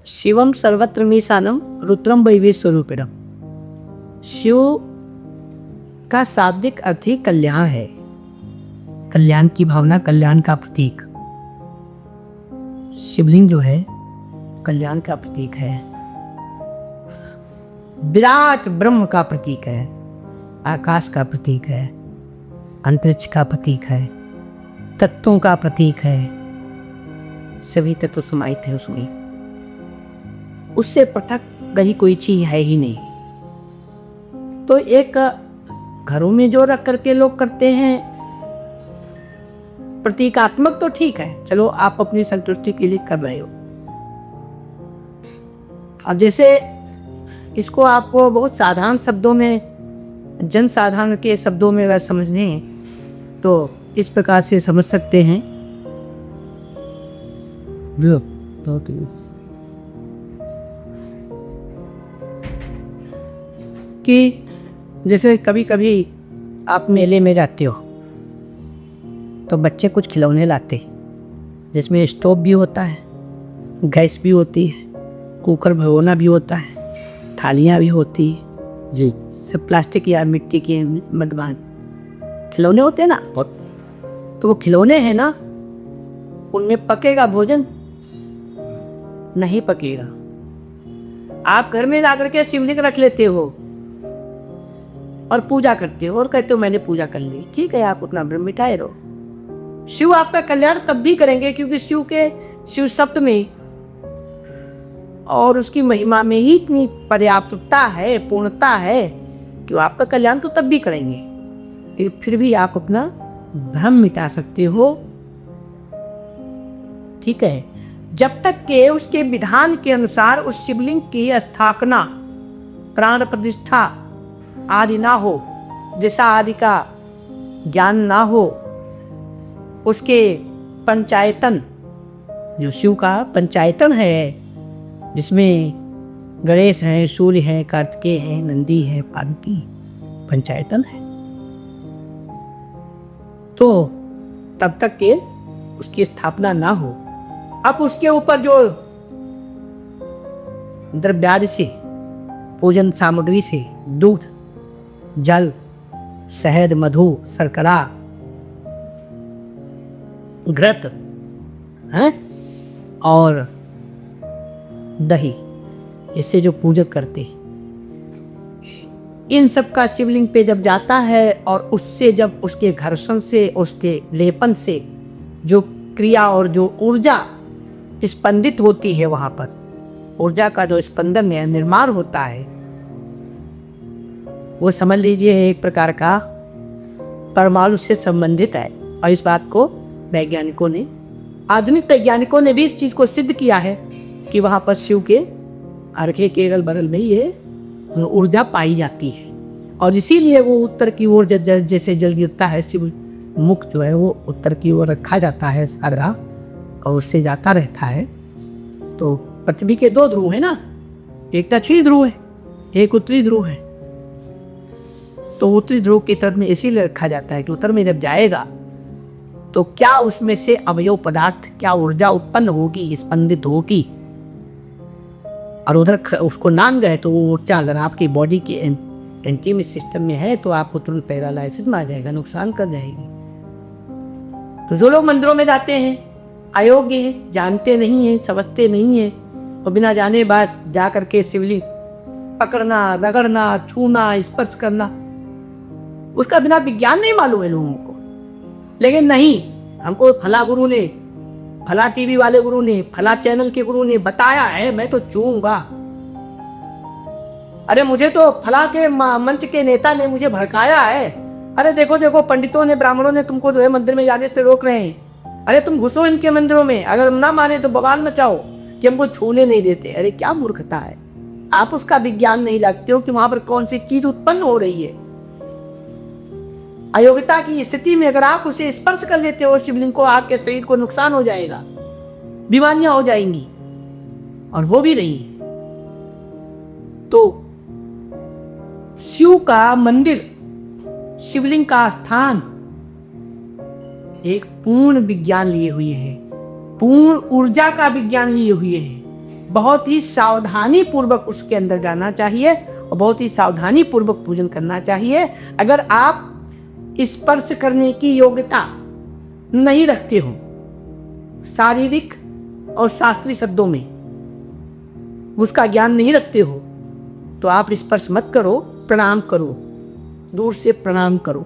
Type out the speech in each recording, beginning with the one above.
शिवम सर्वत्र मीशानम रुद्रम वैवे स्वरूपिणम। शिव का शाब्दिक अर्थ ही कल्याण है, कल्याण की भावना, कल्याण का प्रतीक। शिवलिंग जो है कल्याण का प्रतीक है, विराट ब्रह्म का प्रतीक है, आकाश का प्रतीक है, अंतरिक्ष का प्रतीक है, तत्वों का प्रतीक है। सभी तत्व समाहित है उसमें, उससे पृथक कहीं कोई चीज है ही नहीं। तो एक घरों में जो रख करके लोग करते हैं प्रतीकात्मक, तो ठीक है, चलो आप अपनी संतुष्टि के लिए कर रहे हो। अब जैसे इसको आपको बहुत साधारण शब्दों में, जन साधारण के शब्दों में अगर समझने तो इस प्रकार से समझ सकते हैं कि जैसे कभी कभी आप मेले में जाते हो तो बच्चे कुछ खिलौने लाते, जिसमें स्टोव भी होता है, गैस भी होती है, कुकर भगोना भी होता है, थालियाँ भी होती है जी, सब प्लास्टिक या मिट्टी के मडवान खिलौने होते हैं ना। तो वो खिलौने हैं ना, उनमें पकेगा भोजन? नहीं पकेगा। आप घर में ला करके शिवलिंग रख लेते हो और पूजा करते हो और कहते हो मैंने पूजा कर ली, ठीक है, आप उतना ब्रह्म मिटाए रहो। शिव आपका कल्याण तब भी करेंगे क्योंकि शिव शब्द में और उसकी महिमा में ही इतनी पर्याप्तता है, पूर्णता है कि वो आपका कल्याण तो तब भी करेंगे, लेकिन फिर भी आप अपना भ्रम मिटा सकते हो, ठीक है, जब तक के उसके विधान के अनुसार उस शिवलिंग की स्थापना, प्राण प्रतिष्ठा आदि ना हो, दिशा आदि का ज्ञान ना हो, उसके पंचायतन, जो शिव का पंचायतन है जिसमें गणेश है, सूर्य है, कार्तिकेय है, नंदी है, पार्वती पंचायतन है, तो तब तक के उसकी स्थापना ना हो। अब उसके ऊपर जो द्रव्यादि से, पूजन सामग्री से, दूध, जल, शहद, मधु, शर्करा, घृत है और दही, इससे जो पूजक करते हैं, इन सब का शिवलिंग पे जब जाता है और उससे जब उसके घर्षण से, उसके लेपन से जो क्रिया और जो ऊर्जा स्पंदित होती है, वहां पर ऊर्जा का जो स्पंदन है, निर्माण होता है, वो समझ लीजिए एक प्रकार का परमाणु से संबंधित है। और इस बात को वैज्ञानिकों ने, आधुनिक वैज्ञानिकों ने भी इस चीज को सिद्ध किया है कि वहां पर शिव के अर्घे के अगल बगल में ये ऊर्जा पाई जाती है, और इसीलिए वो उत्तर की ओर जैसे जल गिरता है, शिव मुख जो है वो उत्तर की ओर रखा जाता है अर्घा, और उससे जाता रहता है। तो पृथ्वी के दो ध्रुव है ना, एक दक्षिणी ध्रुव है, एक उत्तरी ध्रुव है, तो उत्तरी ध्रुव की तरफ में इसीलिए रखा जाता है कि उत्तर में जब जाएगा तो क्या उसमें से अवयव पदार्थ, क्या ऊर्जा उत्पन्न होगी, स्पंदित होगी, और उधर उसको नाम गए तो वो ऊर्जा अगर आपकी बॉडी के एंटीमी सिस्टम में है तो आपको तुरंत पैरालाइसिस में आ जाएगा, नुकसान कर जाएगी। तो जो लोग मंदिरों में जाते हैं अयोग्य हैं, जानते नहीं हैं, समझते नहीं हैं, और बिना जाने बाद जा करके शिवलिंग पकड़ना, रगड़ना, छूना, स्पर्श करना, उसका बिना विज्ञान नहीं मालूम है लोगों को। लेकिन नहीं, हमको फला गुरु ने, फला टीवी वाले गुरु ने, फला चैनल के गुरु ने बताया है, मैं तो छूऊंगा। अरे मुझे तो फला के मंच के नेता ने मुझे भड़काया है, अरे देखो देखो पंडितों ने, ब्राह्मणों ने तुमको जो है मंदिर में जाने से रोक रहे हैं, अरे तुम घुसो इनके मंदिरों में, अगर ना माने तो बवाल मचाओ कि हमको छूने नहीं देते। अरे क्या मूर्खता है, आप उसका विज्ञान नहीं लगते हो कि वहां पर कौन सी चीज उत्पन्न हो रही है। अयोग्यता की स्थिति में अगर आप उसे स्पर्श कर लेते हो शिवलिंग को, आपके शरीर को नुकसान हो जाएगा, बीमारियां हो जाएंगी, और हो भी रही है। तो शिव का मंदिर, शिवलिंग का स्थान एक पूर्ण विज्ञान लिए हुए है, पूर्ण ऊर्जा का विज्ञान लिए हुए है, बहुत ही सावधानी पूर्वक उसके अंदर जाना चाहिए और बहुत ही सावधानी पूर्वक पूजन करना चाहिए। अगर आप स्पर्श करने की योग्यता नहीं रखते हो, शारीरिक और शास्त्रीय शब्दों में उसका ज्ञान नहीं रखते हो, तो आप स्पर्श मत करो, प्रणाम करो, दूर से प्रणाम करो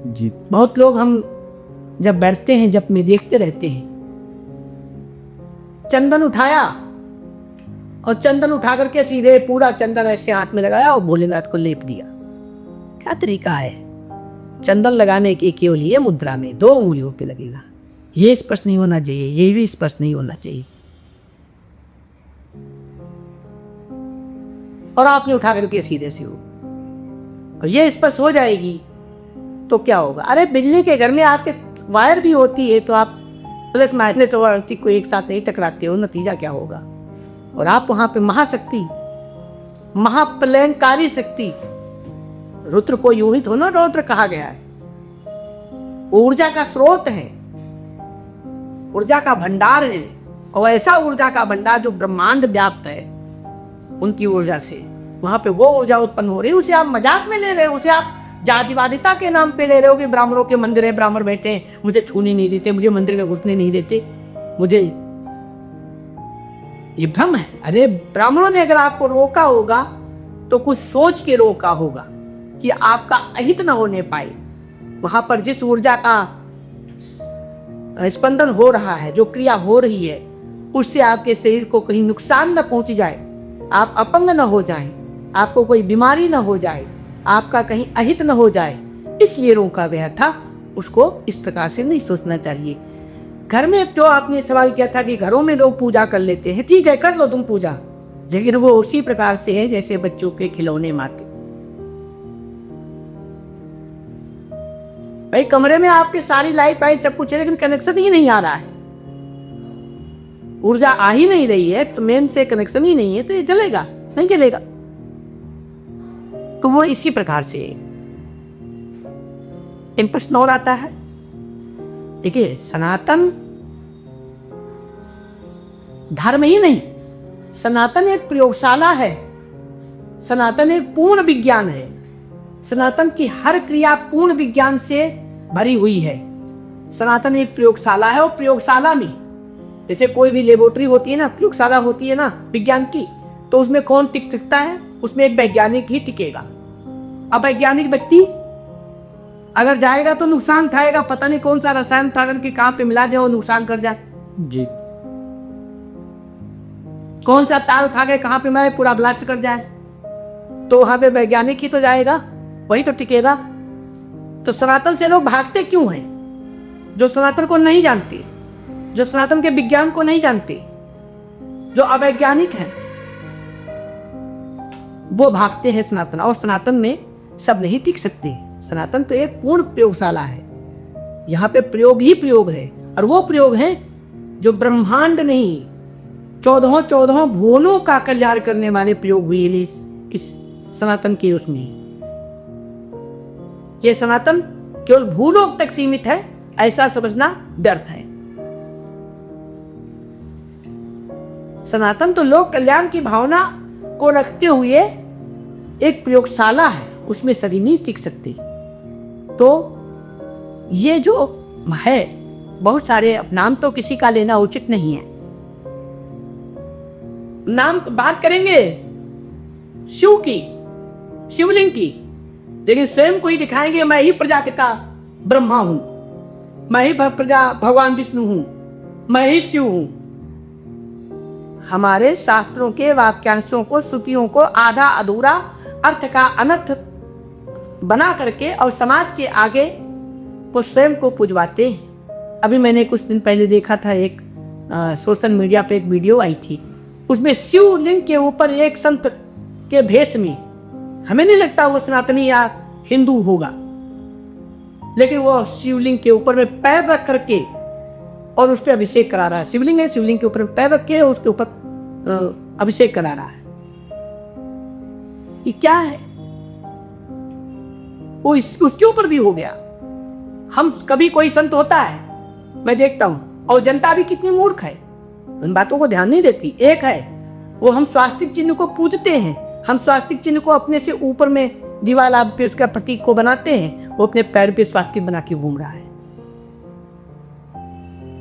जी। बहुत लोग हम जब बैठते हैं जब में देखते रहते हैं, चंदन उठाया और चंदन उठा करके सीधे पूरा चंदन ऐसे हाथ में लगाया और भोलेनाथ को लेप दिया। क्या तरीका है? चंदन लगाने की केवल ये मुद्रा में 2 उंगलियों पे लगेगा। ये स्पर्श नहीं होना चाहिए, ये भी स्पर्श नहीं होना चाहिए। और आपने उठा करके सीधे से और ये स्पर्श हो जाएगी तो क्या होगा? अरे बिजली के घर में आपके वायर भी होती है, तो आप प्लस माइनस तो को एक साथ नहीं टकराते हो, नतीजा क्या होगा? और आप वहां पे महाशक्ति, महाप्रलयंकारी शक्ति, रुद्र को यूं ही थोड़ा रौद्र कहा गया है, ऊर्जा का स्रोत है, ऊर्जा का भंडार है, और ऐसा ऊर्जा का भंडार जो ब्रह्मांड व्याप्त है, उनकी ऊर्जा से वहां पे वो ऊर्जा उत्पन्न हो रही है। उसे आप मजाक में ले रहे हो, उसे आप जातिवादिता के नाम पे ले रहे हो कि ब्राह्मणों के मंदिर है, ब्राह्मण बैठे हैं, मुझे छूने नहीं देते, मुझे मंदिर में घुसने नहीं देते, मुझे ये भ्रम है। अरे ब्राह्मणों ने अगर आपको रोका होगा तो कुछ सोच के रोका होगा कि आपका अहित न होने पाए। वहां पर जिस ऊर्जा का स्पंदन हो रहा है, जो क्रिया हो रही है, उससे आपके शरीर को कहीं नुकसान न पहुंच जाए, आप अपंग न हो जाएं, आपको कोई बीमारी न हो जाए, आपका कहीं अहित न हो जाए, इसलिए रोका गया था। उसको इस प्रकार से नहीं सोचना चाहिए। घर में जो आपने सवाल किया था कि घरों में लोग पूजा कर लेते हैं, ठीक है, कर लो तुम पूजा, लेकिन वो उसी प्रकार से है जैसे बच्चों के खिलौने माते। भाई कमरे में आपके सारी लाइट वाइट सब कुछ है, लेकिन कनेक्शन ही नहीं आ रहा है, ऊर्जा आ ही नहीं रही है, तो मेन से कनेक्शन ही नहीं है, तो ये जलेगा नहीं? जलेगा। तो वो इसी प्रकार से एक प्रश्न और आता है। देखिए, सनातन धर्म ही नहीं, सनातन एक प्रयोगशाला है, सनातन एक पूर्ण विज्ञान है, सनातन की हर क्रिया पूर्ण विज्ञान से भरी हुई है। सनातन एक प्रयोगशाला है, और प्रयोगशाला में जैसे कोई भी लेबोरेटरी होती है ना, प्रयोगशाला होती है ना विज्ञान की, तो उसमें कौन टिक सकता है? उसमें एक वैज्ञानिक ही टिकेगा। अब वैज्ञानिक व्यक्ति अगर जाएगा तो नुकसान खाएगा, पता नहीं कौन सा रसायन उठाकर के कहां पे मिला दे और नुकसान कर जाए जी। कौन सा तार उठा के कहां पे मिलाए पूरा ब्लास्ट कर जाए, तो वहां पे वैज्ञानिक ही तो जाएगा, वही तो टिकेगा। तो सनातन से लोग भागते क्यों हैं? जो सनातन को नहीं जानते, जो सनातन के विज्ञान को नहीं जानते, जो अवैज्ञानिक हैं, वो भागते हैं सनातन। और सनातन में सब नहीं टिक सकते। सनातन तो एक पूर्ण प्रयोगशाला है, यहाँ पे प्रयोग ही प्रयोग है, और वो प्रयोग है जो ब्रह्मांड नहीं, 14 भुवनों का कल्याण करने वाले प्रयोग हुए इस सनातन के उसमें। ये सनातन केवल भूलोक तक सीमित है, ऐसा समझना व्यर्थ है। सनातन तो लोक कल्याण की भावना को रखते हुए एक प्रयोगशाला है, उसमें सभी नहीं टिक सकते। तो ये जो है, बहुत सारे नाम तो किसी का लेना उचित नहीं है। नाम बात करेंगे शिव की, शिवलिंग की, लेकिन स्वयं को ही दिखाएंगे मैं ही प्रजापिता ब्रह्मा हूं, मैं ही प्रजा भगवान विष्णु हूं, मैं ही शिव हूं। हमारे शास्त्रों के वाक्यांशों को, श्रुतियों को आधा अधूरा अर्थ का अनर्थ बना करके और समाज के आगे वो स्वयं को पुजवाते हैं। अभी मैंने कुछ दिन पहले देखा था, एक सोशल मीडिया पे एक वीडियो आई थी, उसमें शिवलिंग के ऊपर एक संत के भेष में, हमें नहीं लगता वो सनातनी या हिंदू होगा, लेकिन वो शिवलिंग के ऊपर में पैर रख करके और उस पर अभिषेक करा रहा है। शिवलिंग है, शिवलिंग के ऊपर पैर रख के उसके ऊपर अभिषेक करा रहा है। ये क्या है? वो उसके ऊपर भी हो गया। हम कभी कोई संत होता है, मैं देखता हूं, और जनता भी कितनी मूर्ख है, उन बातों को ध्यान नहीं देती। एक है वो हम स्वास्तिक चिन्ह को पूजते हैं, हम स्वास्तिक चिन्ह को अपने से ऊपर में दीवार आप पे उसका प्रतीक को बनाते हैं, वो अपने पैर पे स्वास्तिक बना के घूम रहा है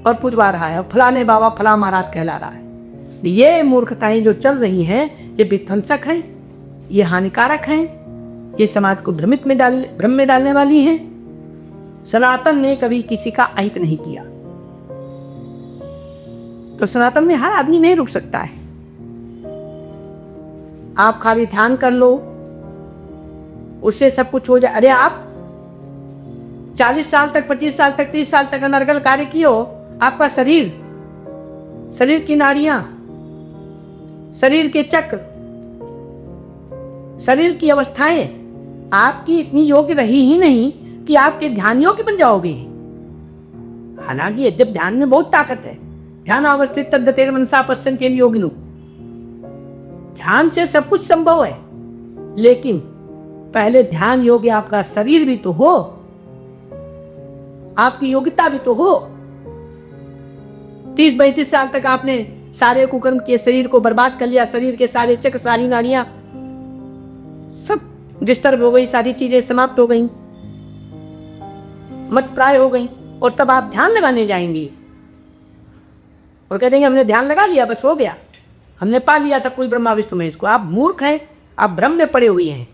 और पूजवा रहा है, फलाने बाबा फला महाराज कहला रहा है। ये मूर्खताएं जो चल रही हैं ये विध्वंसक हैं, ये हानिकारक हैं, ये समाज को भ्रम में डालने वाली हैं। सनातन ने कभी किसी का अहित नहीं किया, तो सनातन में हर आदमी नहीं रुक सकता है। आप खाली ध्यान कर लो, उससे सब कुछ हो जाए। अरे आप 40 साल तक, 25 साल तक, 30 साल तक अनर्गल कार्य किए हो, आपका शरीर की नाड़ियां, शरीर के चक्र, शरीर की अवस्थाएं आपकी इतनी योग्य रही ही नहीं कि आपके ध्यान योग्य बन जाओगे। हालांकि यद्यप ध्यान में बहुत ताकत है, ध्यान अवस्थित तद्गतेर मनसा पश्यन्ति योगिनो, ध्यान से सब कुछ संभव है, लेकिन पहले ध्यान योग्य आपका शरीर भी तो हो, आपकी योग्यता भी तो हो। 30-32 साल तक आपने सारे कुकर्म के शरीर को बर्बाद कर लिया, शरीर के सारे चक्र, सारी नाड़ियां सब डिस्टर्ब हो गई, सारी चीजें समाप्त हो गई, मत प्राय हो गई, और तब आप ध्यान लगाने जाएंगे और कह देंगे हमने ध्यान लगा लिया, बस हो गया, हमने पा लिया था कोई ब्रह्मा विष्णु महेश को। आप मूर्ख हैं, आप भ्रम में पड़े हुए हैं।